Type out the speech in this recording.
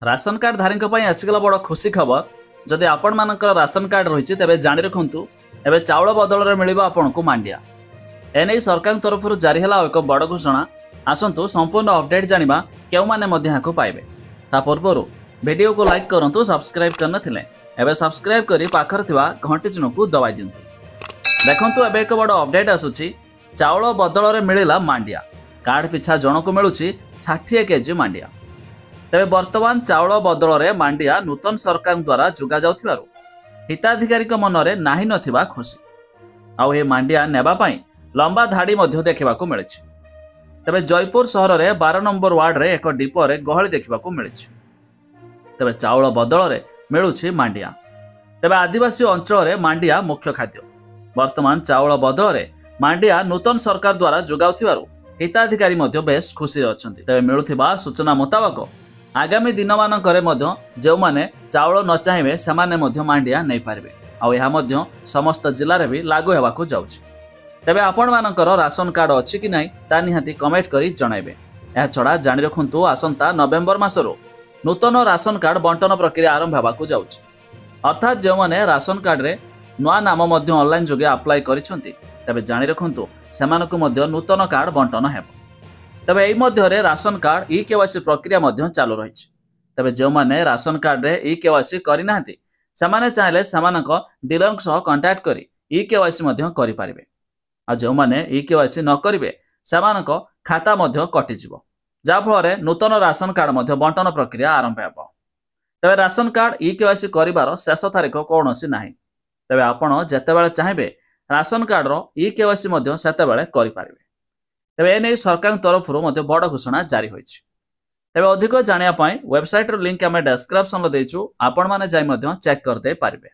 Ration card धारी आसीगला बड़ खुशी खबर। जदि आपण मानकर राशन कार्ड रही तेज जाणी रखु एवं चाउल बदल में मिल आपण को मांडिया। एने सरकार तरफ जारी है एक बड़ घोषणा। आसतु संपूर्ण अपडेट जाना क्यों मैंने पाइबे। ता पूर्व वीडियो को लाइक करूँ, सब्सक्राइब करनथिले एवं सब्सक्राइब करी पाखर थिबा घंटी चिन्ह को दबाई दिंतु। देखंतु एबे एक बड़ अपडेट आसुची। चाउल बदल में मिला मांडिया। कार्ड पिछा जनक मिलूँ 60 केजी मांडिया। तेरे वर्तमान चाउल बदल में मांडिया नूतन सरकार द्वारा जुगा जाउथिबारु हिताधिकारी मनरे नाही नथिबा खुशी। आउ ए मांडिया नेबा पई लंबा धाड़ी मध्य देखा मिली। तेरे जयपुर सहर में 12 नंबर वार्ड रे एक डिपो रे गहली देखा मिली। तेरे चाउल बदल में मिलूँ मांडिया। तेरे आदिवासी अंचल में मांडिया मुख्य खाद्य। वर्तमान चाउल बदल में मांडिया नूतन सरकार द्वारा जुगाउथिबारु हिताधिकारी बेस खुशी अछंती। तेरे मिलुथिबा सूचना मुताबक आगामी दिन मानकरे जो माने चाउल न चाहिए से मांडिया नहीं पारे। आ समस्त जिले में भी लागू होगा जाउछि। तेबे आपण मानकर राशन कार्ड अच्छी कि नहीं ता निहाती कमेंट करी जणाइबे। या छड़ा जानि रखुंतु आसंता नवेम्बर मासरो नूतन राशन कार्ड बंटन प्रक्रिया आरंभ होगा जाउछि। अर्थात जो माने राशन कार्ड रे नुआ नाम ऑनलाइन जोगे अप्लाई करिसंती तेबे जानि रखुंतु सेमानकु मध्य नूतन कार्ड बंटन हेबो। तेबे एई मध्य राशन कार्ड ई-केवाईसी प्रक्रिया चालू रही। तेबे जो माने राशन कार्ड रे ई-केवाईसी करि नाहंती सेमाने चाहिले सेमानक डीलर सह कांटेक्ट करी ई-केवाईसी करि पारिबे। आ जो माने ई-केवाईसी न करिवे सेमानक खाता कटि जिवो, जा फଳରେ नूतन राशन कार्ड बंटन प्रक्रिया आरंभ हेबो। तेबे राशन कार्ड ई-केवाईसी करिवार शेष तारीख कौनसी नाही। तेबे आपण जेतेबेले चाहिबे राशन कार्ड रो ई-केवाईसी सेतेबेले करि पारिबे। तेबे एने सरकार तरफ बड़ घोषणा जारी होइछि। तेबे अधिक जानिया पाई वेबसाइट रो लिंक आमे डिस्क्रिप्शन रे देइछु, आपण माने जाई चेक करते पारिबे।